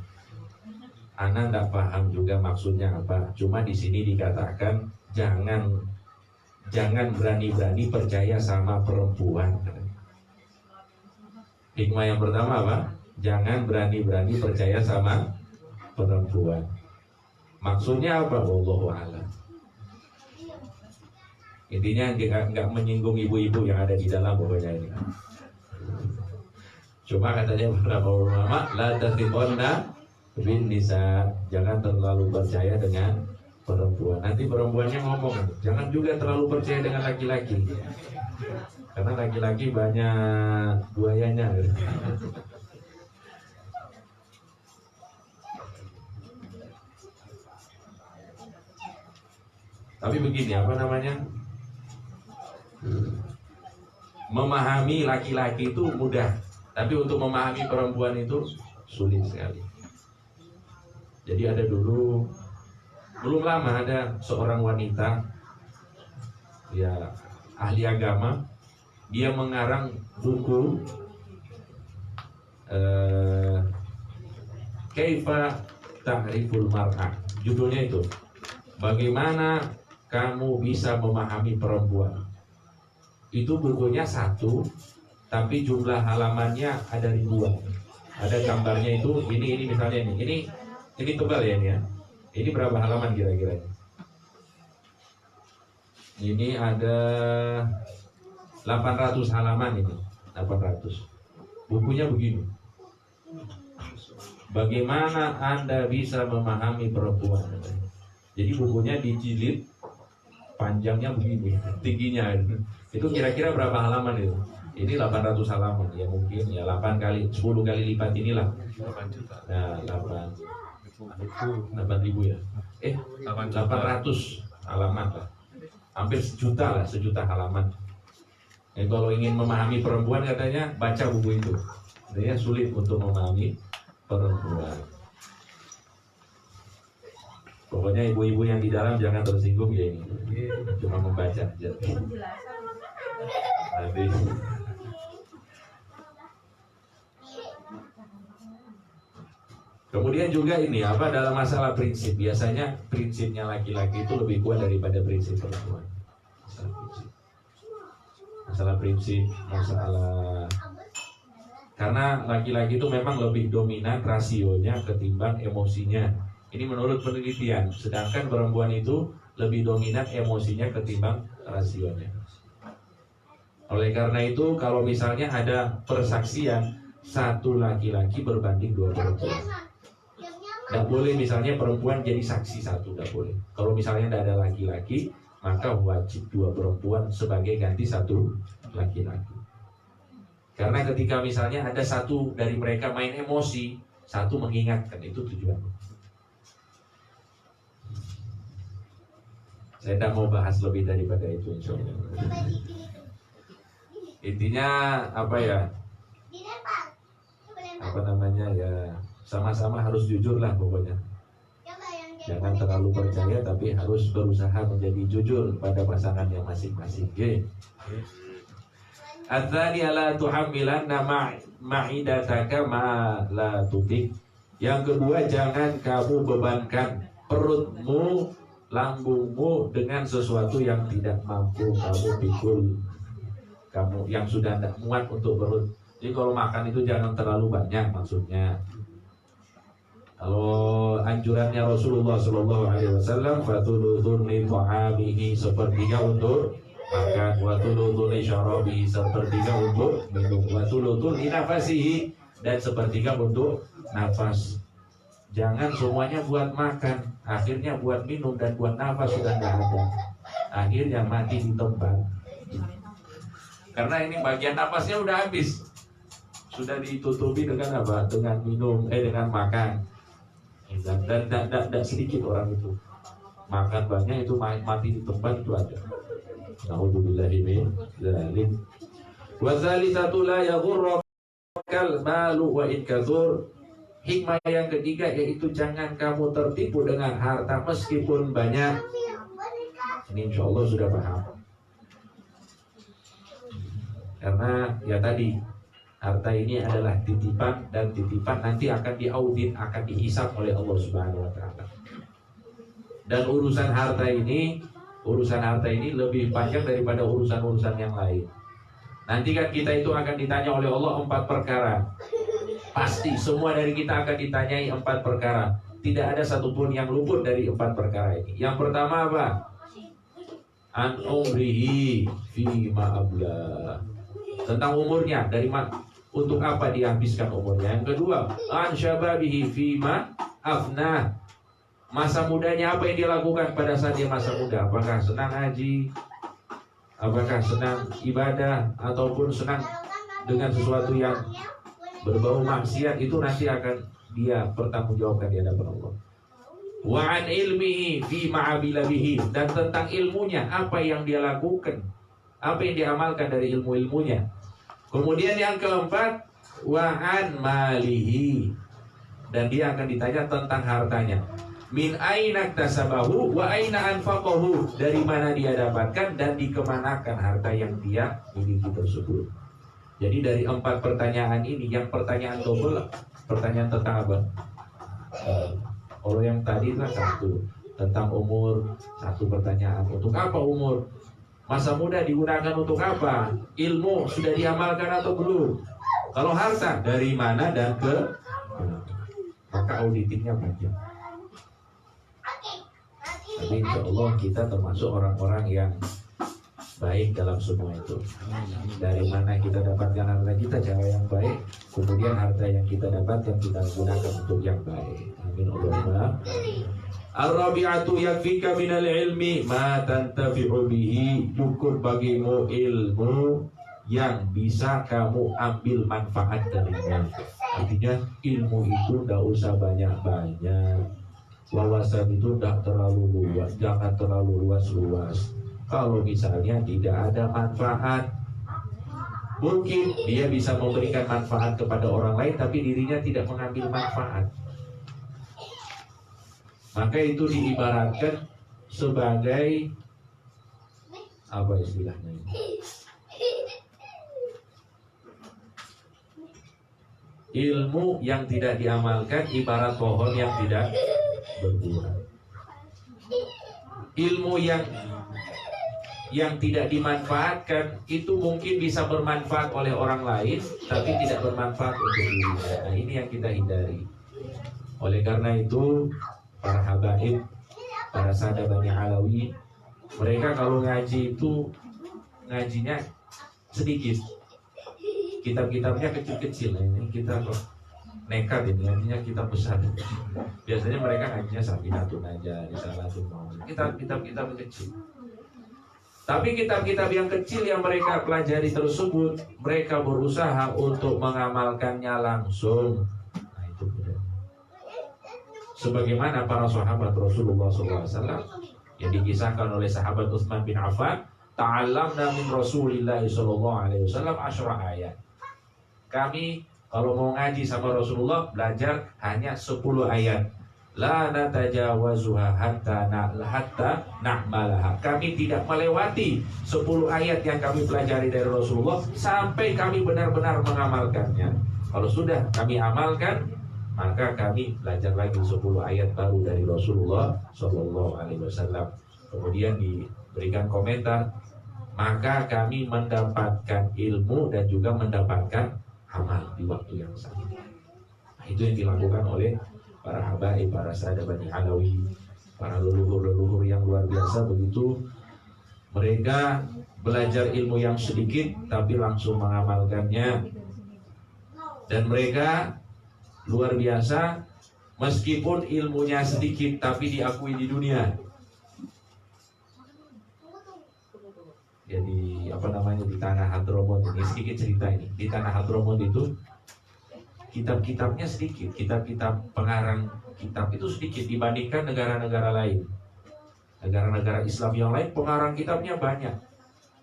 Ana nggak paham juga maksudnya apa. Cuma di sini dikatakan jangan berani-berani percaya sama perempuan. Hikmah yang pertama apa? Jangan berani-berani percaya sama perempuan. Maksudnya apa? Wallahu a'lam. Intinya nggak menyinggung ibu-ibu yang ada di dalam pokoknya ini. Cuma katanya beberapa ulama, la tathiqanna bin nisa, jangan terlalu percaya dengan perempuan. Nanti perempuannya ngomong, jangan juga terlalu percaya dengan laki-laki, karena laki-laki banyak buayanya. Tapi begini, apa namanya? Memahami laki-laki itu mudah, tapi untuk memahami perempuan itu sulit sekali. Jadi ada dulu, belum lama ada seorang wanita, ya ahli agama, dia mengarang buku Kaifa Ta'riful Mar'ah. Judulnya itu, bagaimana kamu bisa memahami perempuan. Itu bukunya satu, tapi jumlah halamannya ada ribuan. Ada gambarnya itu, ini misalnya ini tebal ya ini ya. Ini berapa halaman kira-kira? Ini ada 800 halaman ini, 800. Bukunya begini. Bagaimana Anda bisa memahami perempuan? Jadi bukunya dijilid, panjangnya begini, tingginya. Itu kira-kira berapa halaman itu? Ini 800 halaman, ya mungkin ya 10 kali lipat inilah. 8 juta. Nah, 8.000 ya. 800 halaman lah. Hampir sejuta halaman. Kalau ingin memahami perempuan katanya baca buku itu. Sebenarnya sulit untuk memahami perempuan. Pokoknya ibu-ibu yang di dalam jangan tersinggung ya ini. Cuma membaca aja. Nanti. Kemudian juga ini apa, dalam masalah prinsip, biasanya prinsipnya laki-laki itu lebih kuat daripada prinsip perempuan. Masalah prinsip, masalah karena laki-laki itu memang lebih dominan rasionya ketimbang emosinya. Ini menurut penelitian. Sedangkan perempuan itu lebih dominan emosinya ketimbang rasionya. Oleh karena itu, kalau misalnya ada persaksian satu laki-laki berbanding 2 perempuan, tidak boleh misalnya perempuan jadi saksi satu, tidak boleh. Kalau misalnya tidak ada laki-laki, maka wajib 2 perempuan sebagai ganti 1 laki-laki. Karena ketika misalnya ada satu dari mereka main emosi, satu mengingatkan, itu tujuannya. Saya tidak mau bahas lebih daripada itu, insya Allah. Intinya apa ya? Apa namanya ya? Sama-sama harus jujur lah pokoknya. Jangan terlalu percaya, tapi harus berusaha menjadi jujur pada pasangannya masing-masing. Adzani ala tuhamilanna ma'idataka ma la tutik. Yang kedua, jangan kamu bebankan perutmu, lambungmu dengan sesuatu yang tidak mampu kamu pikul. Kamu yang sudah tidak muat untuk perut. Jadi kalau makan itu jangan terlalu banyak maksudnya. Kalau anjurannya Rasulullah SAW, fatuludun li ta'amihi, sepertiga untuk makan, watuludun li syarabihi, sepertiga untuk minum, watuludun li nafasihi, dan sepertiga untuk nafas. Jangan semuanya buat makan, akhirnya buat minum dan buat nafas sudah tidak ada. Akhirnya mati di tempat. Karena ini bagian nafasnya udah habis, sudah ditutupi dengan apa? Dengan minum, dengan makan. Dan sedikit orang itu makan banyak, itu mati di tempat itu ada. Nauzubillahi min dzalik. Wa dzalisatu la yaghurrukal malu wa in katsur. Hikmah yang ketiga yaitu jangan kamu tertipu dengan harta meskipun banyak. Ini insya Allah sudah paham. Karena ya tadi, harta ini adalah titipan, dan titipan nanti akan diaudit, akan dihisab oleh Allah Subhanahu wa taala. Dan urusan harta ini lebih panjang daripada urusan-urusan yang lain. Nanti kan kita itu akan ditanya oleh Allah 4 perkara. Pasti semua dari kita akan ditanyai 4 perkara. Tidak ada satupun yang luput dari 4 perkara ini. Yang pertama apa? An umrihi fima abla. Tentang umurnya, untuk apa dia habiskan umurnya. Yang kedua, an syababihi fima afna. Masa mudanya apa yang dia lakukan pada saat dia masa muda? Apakah senang haji? Apakah senang ibadah? Ataupun senang dengan sesuatu yang berbau maksiat? Itu nanti akan dia pertanggungjawabkan di hadapan Allah. Wa an ilmihi fi ma'abila bihi. Dan tentang ilmunya, apa yang dia lakukan, apa yang dia amalkan dari ilmu-ilmunya. Kemudian yang keempat, wa an malihi. Dan dia akan ditanya tentang hartanya. Min aina tasabahu wa aina anfaqahu. Dari mana dia dapatkan dan dikemanakan harta yang dia miliki tersebut. Jadi dari 4 pertanyaan ini, yang pertanyaan double, pertanyaan tentang apa? Kalau yang tadi lah 1 tentang umur, 1 pertanyaan. Untuk apa umur? Masa muda digunakan untuk apa? Ilmu sudah diamalkan atau belum? Kalau harta, dari mana dan ke mana? Maka auditingnya panjang. Tapi insya Allah kita termasuk orang-orang yang baik dalam semua itu. Dari mana kita dapatkan harta kita, cara yang baik. Kemudian harta yang kita dapatkan kita gunakan untuk yang baik. Amin Allahumma. Ar-rabi'atu yakfika minal ilmi ma tantafi'u bihi. Cukup bagimu ilmu yang bisa kamu ambil manfaat darinya. Artinya ilmu itu tidak usah banyak-banyak. Wawasan itu tidak terlalu luas, jangan terlalu luas-luas. Kalau misalnya tidak ada manfaat, mungkin dia bisa memberikan manfaat kepada orang lain, tapi dirinya tidak mengambil manfaat. Maka itu diibaratkan sebagai apa istilahnya ini? Ilmu yang tidak diamalkan ibarat pohon yang tidak berbuah. Ilmu yang tidak dimanfaatkan itu mungkin bisa bermanfaat oleh orang lain, tapi tidak bermanfaat untuk dirinya. Nah, ini yang kita hindari. Oleh karena itu, para habaib, para sahabat Bani Alawi, mereka kalau ngaji itu ngajinya sedikit. Kitab-kitabnya kecil-kecil. Ini kita kok nekat ini, artinya kitab besar. Biasanya mereka ngajinya Safinatun aja, Risalatun Maun. Kitab-kitab kecil. Tapi kitab-kitab yang kecil yang mereka pelajari tersebut, mereka berusaha untuk mengamalkannya langsung. Nah, itu benar. Sebagaimana para sahabat Rasulullah SAW yang dikisahkan oleh sahabat Utsman bin Affan, ta'allamna min Rasulillah SAW 10 ayat. Kami kalau mau ngaji sama Rasulullah belajar hanya 10 ayat. La natajawazuha hatta na'malaha. Kami tidak melewati 10 ayat yang kami pelajari dari Rasulullah sampai kami benar-benar mengamalkannya. Kalau sudah kami amalkan, maka kami belajar lagi 10 ayat baru dari Rasulullah SAW. Kemudian diberikan komentar, maka kami mendapatkan ilmu dan juga mendapatkan amal di waktu yang sama. Nah, itu yang dilakukan oleh para habaib, para sahabat Bani Alawi, para leluhur-leluhur yang luar biasa. Begitu mereka belajar ilmu yang sedikit tapi langsung mengamalkannya. Dan mereka luar biasa, meskipun ilmunya sedikit tapi diakui di dunia. Jadi di tanah Hadramut ini, sedikit cerita ini. Di tanah Hadramut itu kitab-kitabnya sedikit, kitab-kitab pengarang kitab itu sedikit dibandingkan negara-negara lain. Negara-negara Islam yang lain pengarang kitabnya banyak.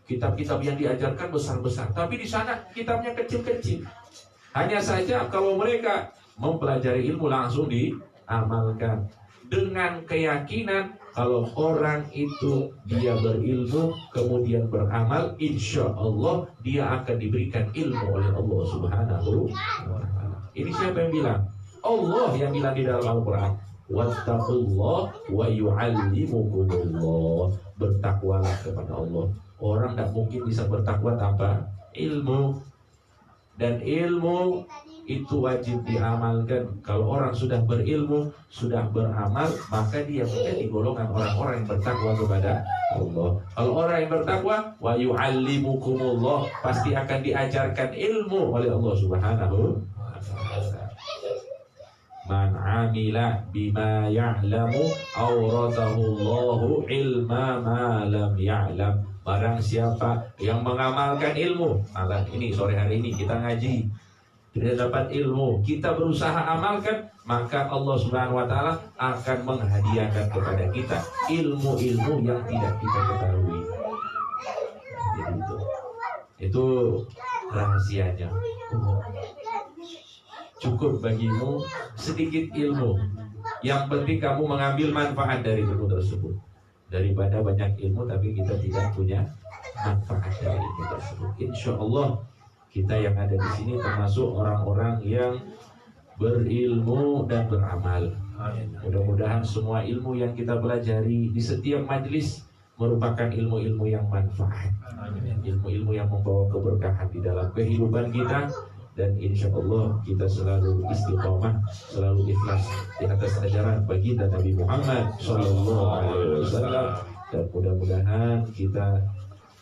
Kitab-kitab yang diajarkan besar-besar, tapi di sana kitabnya kecil-kecil. Hanya saja kalau mereka mempelajari ilmu langsung diamalkan dengan keyakinan kalau orang itu dia berilmu kemudian beramal, insya Allah dia akan diberikan ilmu oleh Allah Subhanahu wa Ta'ala. Ini siapa yang bilang? Allah yang bilang di dalam Al-Quran, wattaqullah wa yu'allimukumullah. Bertakwalah kepada Allah. Orang tidak mungkin bisa bertakwa tanpa ilmu, dan ilmu itu wajib diamalkan. Kalau orang sudah berilmu, sudah beramal, maka dia menjadi golongan orang-orang yang bertakwa kepada Allah. Kalau orang yang bertakwa, wa yu'allimukumullah, pasti akan diajarkan ilmu oleh Allah Subhanahu wa Ta'ala. Man amila bima ya'lamu awradahullahu ilma ma lam ya'lam. Barang siapa yang mengamalkan ilmu, malah ini sore hari ini kita ngaji, kita dapat ilmu, kita berusaha amalkan, maka Allah Subhanahu wa Ta'ala akan menghadiahkan kepada kita ilmu-ilmu yang tidak kita ketahui. Jadi itu rahasianya. Cukup bagimu sedikit ilmu, yang penting kamu mengambil manfaat dari ilmu tersebut, daripada banyak ilmu tapi kita tidak punya manfaat dari ilmu tersebut. Insya Allah kita yang ada di sini termasuk orang-orang yang berilmu dan beramal. Mudah-mudahan semua ilmu yang kita pelajari di setiap majelis merupakan ilmu-ilmu yang manfaat, ilmu-ilmu yang membawa keberkahan di dalam kehidupan kita. Dan insya Allah kita selalu istiqomah, selalu ikhlas di atas ajaran baginda Nabi Muhammad SAW. Dan mudah-mudahan kita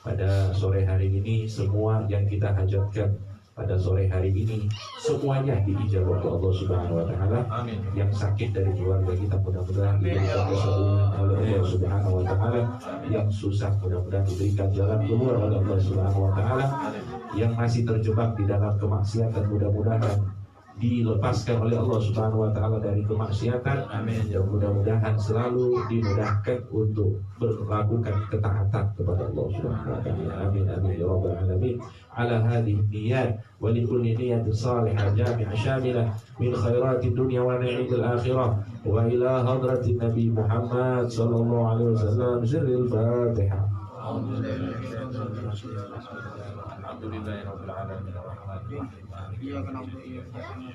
pada sore hari ini, semua yang kita hajatkan pada sore hari ini semuanya diijabah oleh Allah Subhanahu wa Ta'ala. Yang sakit dari keluarga kita mudah-mudahan diberikan kesembuhan oleh Allah Subhanahu wa Ta'ala. Yang susah mudah-mudahan diberikan jalan keluar oleh Allah Subhanahu wa Ta'ala. Yang masih terjebak di dalam kemaksiatan mudah-mudahan dilepaskan oleh Allah Subhanahu wa Ta'ala dari kemaksiatan. Dan mudah-mudahan selalu dimudahkan untuk melakukan ketaatan kepada Allah Subhanahu wa Ta'ala. Amin amin ya rabbal alamin. Ala hadhihi niyat wa li kulli niyatin salihah jami'ah syamilah min khairatid dunya wa na'imil akhirah wa ila hadratin Nabi Muhammad sallallahu alaihi wasallam. Sirril Fatihah. Alhamdulillahi rabbil alamin arrahmanir rahim. Iyyaka na'budu wa iyyaka nasta'in.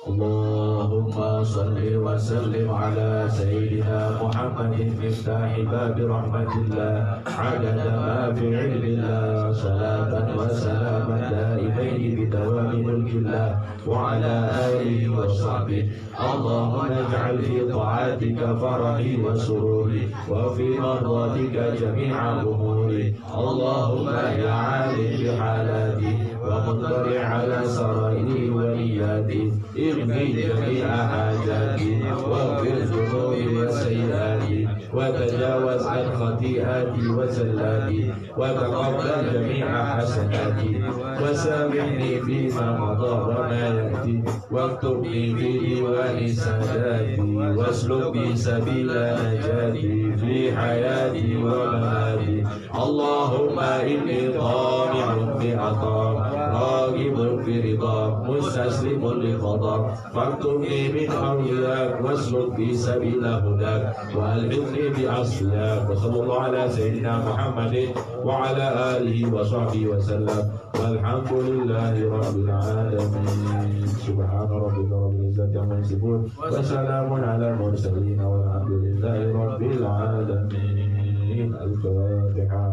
Allahumma salli wa sallim ala sayyidina Muhammadin miftahi babi rahmatillah adada ma fi ilmillah salatan wa salaman daimaini bidawami mulkillah wa ala alihi wa sahbihi. Allahumma ij'al fi ta'atika farahi wa sururi wa fi mardatika jami'a umuri. Allahumma ya alim bi halati wa muttali ala sarairi wa niyati اغفر جميع حاجاتي واغفر ذنوبي وسيئاتي وتجاوز عن خطيئاتي وزلاتي وتقبل جميع حسناتي وسامحني فيما مضى وما يأتي واكتبني في ديوان ساداتي واسلك بي سبيل نجاتي في حياتي ومماتي. اللهم إني طامع بعطاء راغب في رضاك مستسلم لقضاك فاكتبني من أولياك واسلك بي سبيل هداك وألحقني بعصياك. وصلى الله على سيدنا محمد وعلى آله وصحبه وسلم والحمد لله رب العالمين. سبحان ربك رب العزة عما يصفون وسلام على المرسلين والحمد لله رب العالمين. الفاتحة.